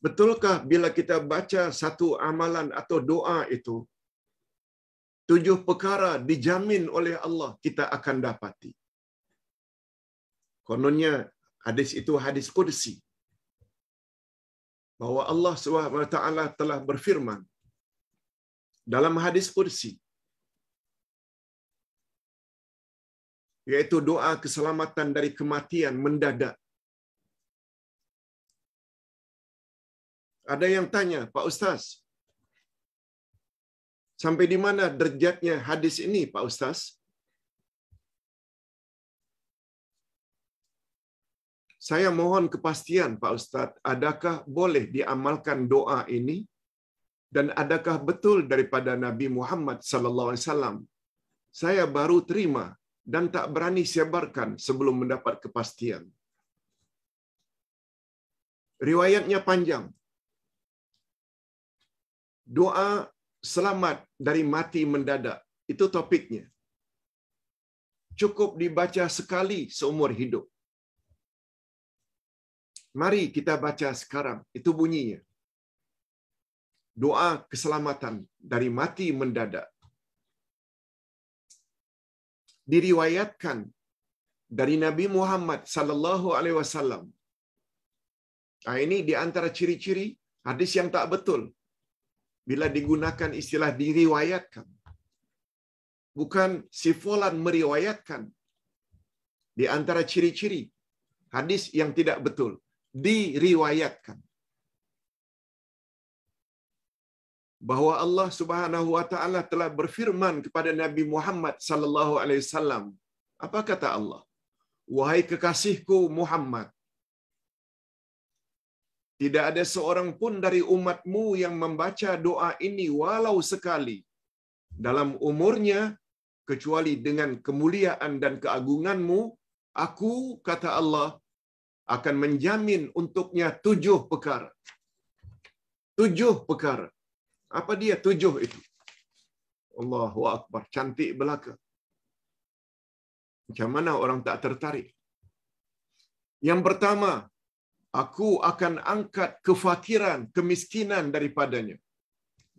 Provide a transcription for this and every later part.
Betulkah bila kita baca satu amalan atau doa itu, 7 perkara dijamin oleh Allah kita akan dapati? Kononnya hadis itu hadis qudsi, bahwa Allah SWT telah berfirman dalam hadis qudsi, yaitu doa keselamatan dari kematian mendadak. Ada yang tanya, Pak Ustaz, sampai di mana derajatnya hadis ini, Pak Ustaz? Saya mohon kepastian, Pak Ustaz, adakah boleh diamalkan doa ini dan adakah betul daripada Nabi Muhammad sallallahu alaihi wasallam? Saya baru terima dan tak berani sebarkan sebelum mendapat kepastian. Riwayatnya panjang. Doa selamat dari mati mendadak, itu topiknya. Cukup dibaca sekali seumur hidup. Mari kita baca sekarang, itu bunyinya. Doa keselamatan dari mati mendadak. Diriwayatkan dari Nabi Muhammad sallallahu alaihi wasallam. Ini di antara ciri-ciri hadis yang tak betul. Bila digunakan istilah diriwayatkan. Bukan si fulan meriwayatkan. Di antara ciri-ciri hadis yang tidak betul. Diriwayatkan. Bahwa Allah Subhanahu wa taala telah berfirman kepada Nabi Muhammad sallallahu alaihi wasallam. Apa kata Allah? Wahai kekasihku Muhammad, tidak ada seorang pun dari umatmu yang membaca doa ini walau sekali dalam umurnya, kecuali dengan kemuliaan dan keagunganmu, aku, kata Allah, akan menjamin untuknya 7 perkara. 7 perkara. Apa dia 7 itu? Allahu Akbar. Cantik belaka. Macam mana orang tak tertarik? Yang pertama, aku akan angkat kefakiran, kemiskinan daripadanya.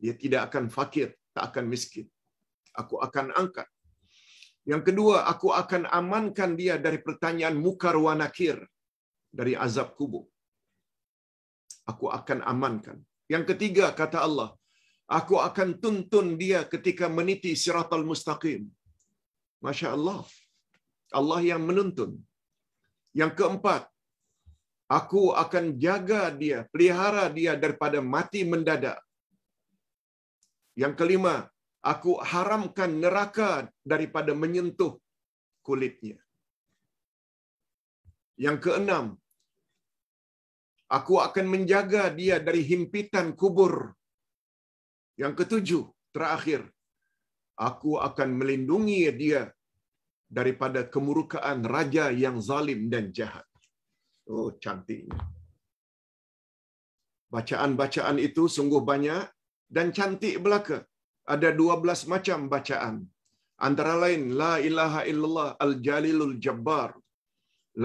Dia tidak akan fakir, tak akan miskin. Aku akan angkat. Yang kedua, aku akan amankan dia dari pertanyaan mukar wa nakir, dari azab kubur. Aku akan amankan. Yang ketiga, kata Allah, aku akan tuntun dia ketika meniti siratal mustaqim. Masya Allah. Allah yang menuntun. Yang keempat, aku akan jaga dia, pelihara dia daripada mati mendadak. Yang kelima, aku haramkan neraka daripada menyentuh kulitnya. Yang keenam, aku akan menjaga dia dari himpitan kubur. Yang ketujuh, terakhir, aku akan melindungi dia daripada kemurkaan raja yang zalim dan jahat. Oh, cantiknya. Bacaan-bacaan itu sungguh banyak dan cantik belaka. Ada 12 macam bacaan. Antara lain, La ilaha illallah al-jalilul jabbar.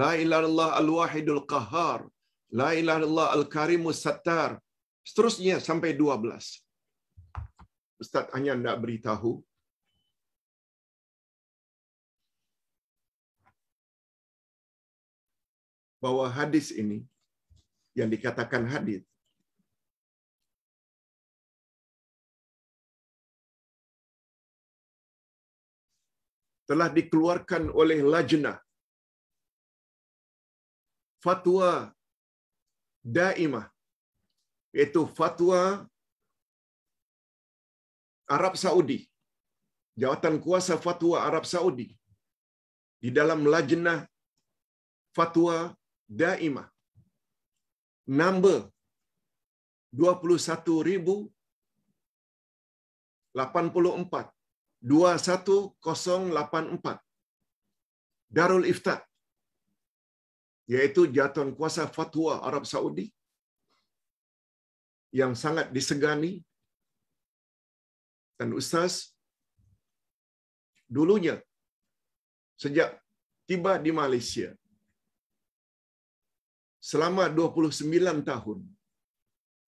La ilaha illallah al-wahidul qahhar. La ilaha illallah al-karimus sattar. Seterusnya sampai 12. Ustaz hanya nak beritahu, bahwa hadis ini, yang dikatakan hadis, telah dikeluarkan oleh lajnah fatwa daimah, iaitu fatwa Arab Saudi, Jawatan Kuasa Fatwa Arab Saudi, di dalam lajnah fatwa daimah number 21.084 21084 Darul Ifta, yaitu Jawatan Kuasa Fatwa Arab Saudi yang sangat disegani. Dan Ustaz dulunya sejak tiba di Malaysia selama 29 tahun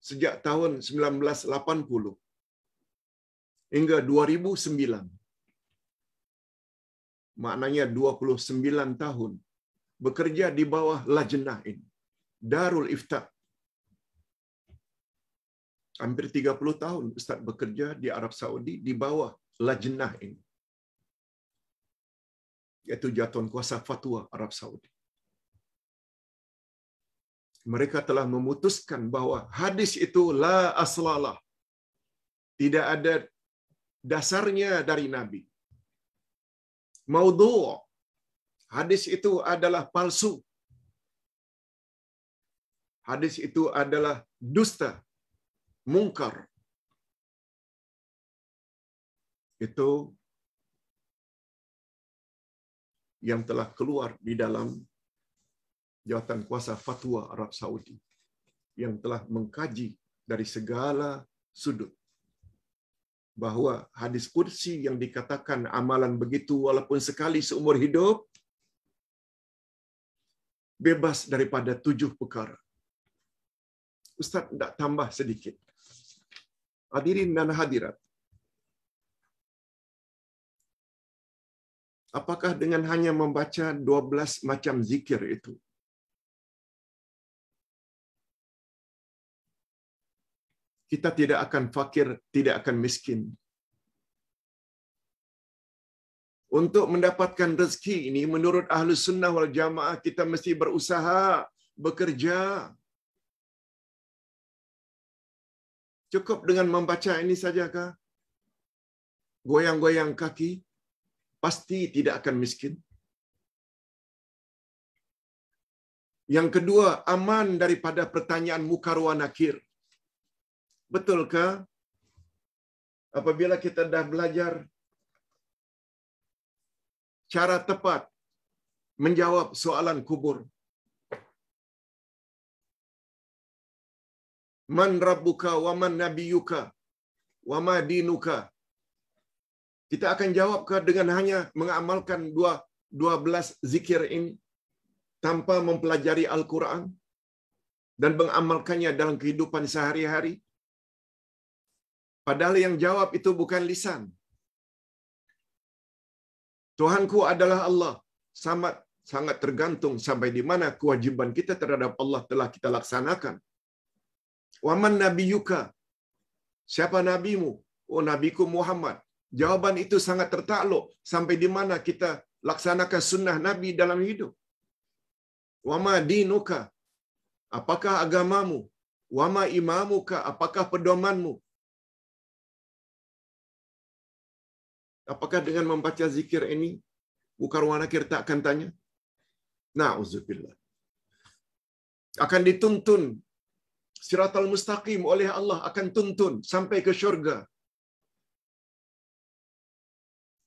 sejak tahun 1980 hingga 2009. Maknanya 29 tahun bekerja di bawah lajnah ini, Darul Ifta. Hampir 30 tahun Ustaz bekerja di Arab Saudi di bawah lajnah ini, iaitu Jatuhan Kuasa Fatwa Arab Saudi. Mereka telah memutuskan bahawa hadis itu la aslalah, tidak ada dasarnya dari Nabi. Maudhu', hadis itu adalah palsu. Hadis itu adalah dusta, mungkar. Itu yang telah keluar di dalam Jawatan Kuasa Fatwa Arab Saudi yang telah mengkaji dari segala sudut bahawa hadis qudsi yang dikatakan amalan begitu walaupun sekali seumur hidup bebas daripada 7 perkara. Ustaz nak tambah sedikit. Hadirin dan hadirat, apakah dengan hanya membaca 12 macam zikir itu kita tidak akan fakir, tidak akan miskin? Untuk mendapatkan rezeki ini, menurut Ahlus Sunnah wal Jamaah, kita mesti berusaha, bekerja. Cukup dengan membaca ini sajakah? Goyang-goyang kaki, pasti tidak akan miskin. Yang kedua, aman daripada pertanyaan mukar wa nakir. Betulkah apabila kita dah belajar cara tepat menjawab soalan kubur? Man rabbuka wa man nabiyuka wa ma dinuka? Kita akan jawabkah dengan hanya mengamalkan 12 zikir ini tanpa mempelajari Al-Quran dan mengamalkannya dalam kehidupan sehari-hari? Padahal yang jawab itu bukan lisan. Tuhanku adalah Allah. Sangat tergantung sampai di mana kewajiban kita terhadap Allah telah kita laksanakan. Waman nabiyuka? Siapa nabimu? Oh, nabiku Muhammad. Jawaban itu sangat tertakluk sampai di mana kita laksanakan sunnah Nabi dalam hidup. Wama dinuka? Apakah agamamu? Wama imamuka? Apakah pedomanmu? Apakah dengan membaca zikir ini mukar wa nakir tak akan tanya? Na'udzubillah. Akan dituntun siratal mustaqim oleh Allah, akan tuntun sampai ke syurga.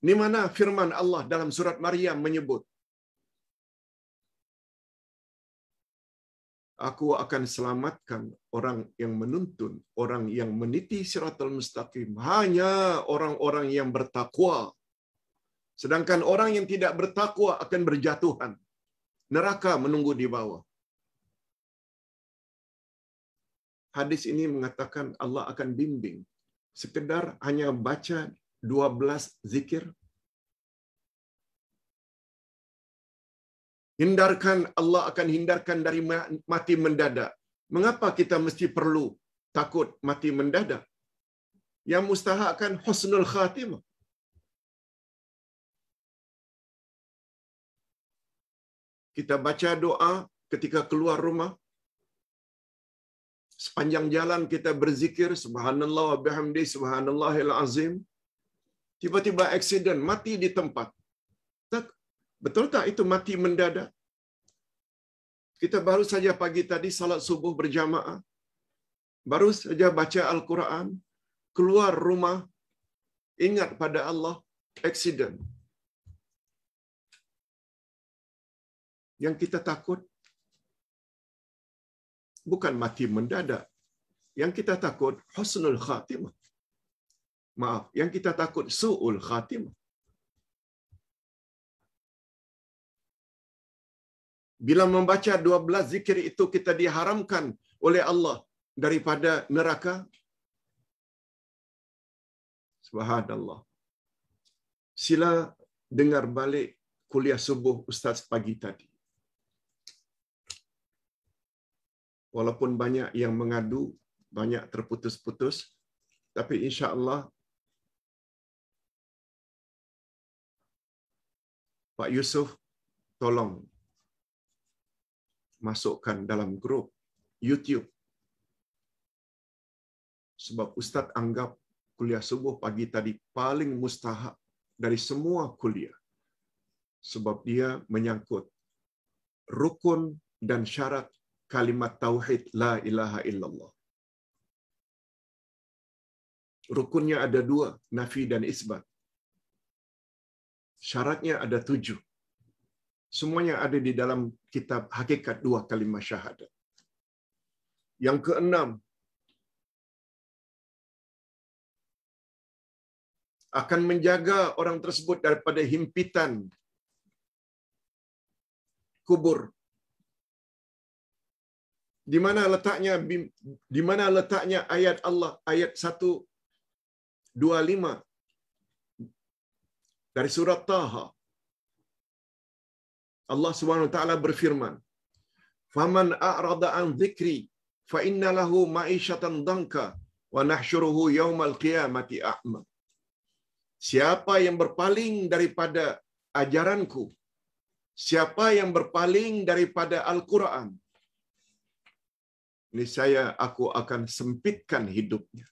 Di mana firman Allah dalam surat Maryam menyebut, aku akan selamatkan orang yang menuntun, orang yang meniti siratal mustaqim, hanya orang-orang yang bertakwa. Sedangkan orang yang tidak bertakwa akan berjatuhan. Neraka menunggu di bawah. Hadis ini mengatakan Allah akan bimbing. Sekedar hanya baca 12 zikir. Hindarkan, Allah akan hindarkan dari mati mendadak. Mengapa kita mesti perlu takut mati mendadak? Yang mustahak kan husnul khatimah. Kita baca doa ketika keluar rumah. Sepanjang jalan kita berzikir subhanallah wa bihamdi subhanallahil azim. Tiba-tiba aksiden, mati di tempat. Betul tak itu mati mendadak? Kita baru saja pagi tadi salat subuh berjamaah. Baru saja baca Al-Quran. Keluar rumah. Ingat pada Allah. Aksiden. Yang kita takut bukan mati mendadak. Yang kita takut husnul khatimah. Maaf, yang kita takut su'ul khatimah. Bila membaca 12 zikir itu kita diharamkan oleh Allah daripada neraka? Subhanallah. Sila dengar balik kuliah subuh Ustaz pagi tadi. Walaupun banyak yang mengadu, banyak terputus-putus, tapi insya-Allah Pak Yusuf tolong masukkan dalam grup YouTube. Sebab Ustaz anggap kuliah subuh pagi tadi paling mustahak dari semua kuliah. Sebab dia menyangkut rukun dan syarat kalimat tauhid la ilaha illallah. Rukunnya ada 2, nafi dan isbat. Syaratnya ada 7. Semuanya ada di dalam kitab Hakikat 2 Kalimah Syahadat. Yang keenam, akan menjaga orang tersebut daripada himpitan kubur. Di mana letaknya ayat Allah, ayat 125 dari surat Taha. Allah Subhanahu wa taala berfirman, "Faman a'rada an dzikri fa inna lahu ma'isyatan dhanka wa nahsyuruhu yaumal qiyamati a'ma." Siapa yang berpaling daripada ajaranku, siapa yang berpaling daripada Al-Quran, niscaya aku akan sempitkan hidupnya.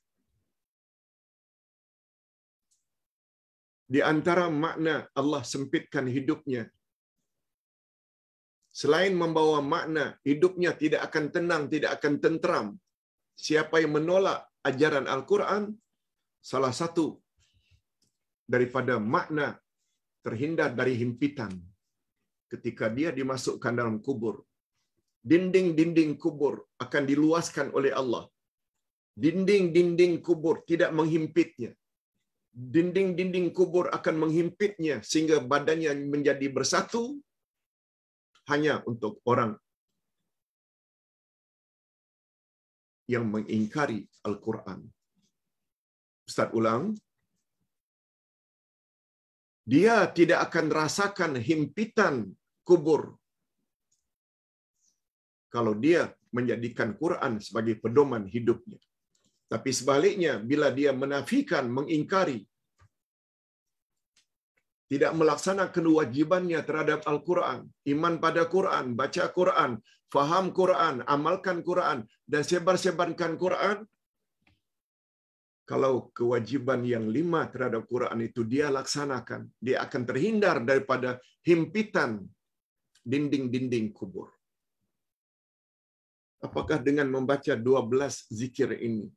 Di antara makna Allah sempitkan hidupnya, selain membawa makna hidupnya tidak akan tenang, tidak akan tenteram, siapa yang menolak ajaran Al-Quran, salah satu daripada makna terhindar dari himpitan ketika dia dimasukkan dalam kubur. Dinding-dinding kubur akan diluaskan oleh Allah. Dinding-dinding kubur tidak menghimpitnya. Dinding-dinding kubur akan menghimpitnya sehingga badannya menjadi bersatu hanya untuk orang yang mengingkari Al-Quran. Ustaz ulang, dia tidak akan rasakan himpitan kubur kalau dia menjadikan Quran sebagai pedoman hidupnya. Tapi sebaliknya, bila dia menafikan, mengingkari, tidak melaksanakan kewajibannya terhadap Al-Quran, iman pada Quran, baca Quran, faham Quran, amalkan Quran, dan sebar-sebarkan Quran, kalau kewajiban yang 5 terhadap Quran itu dia laksanakan, dia akan terhindar daripada himpitan dinding-dinding kubur. Apakah dengan membaca 12 zikir ini,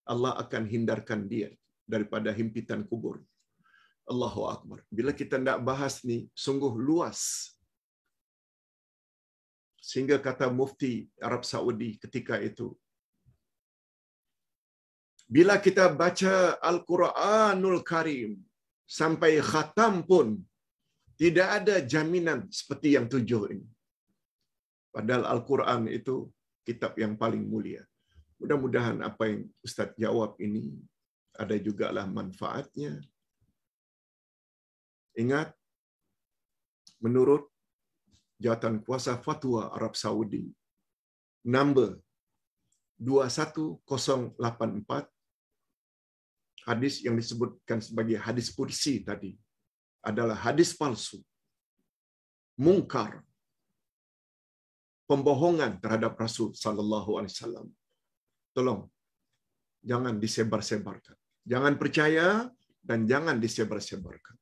Allah akan hindarkan dia daripada himpitan kubur? Allahu Akbar. Bila kita nak bahas ni, sungguh luas. Sehingga kata Mufti Arab Saudi ketika itu, bila kita baca Al-Quranul Karim sampai khatam pun, tidak ada jaminan seperti yang 7 ini. Padahal Al-Quran itu kitab yang paling mulia. Mudah-mudahan apa yang Ustaz jawab ini ada jugalah manfaatnya. Ingat, menurut Jawatan Kuasa Fatwa Arab Saudi, number 21084, hadis yang disebutkan sebagai hadis qudsi tadi adalah hadis palsu, mungkar, pembohongan terhadap Rasul sallallahu alaihi wasallam. Tolong jangan disebar-sebarkan. Jangan percaya dan jangan disebar-sebarkan.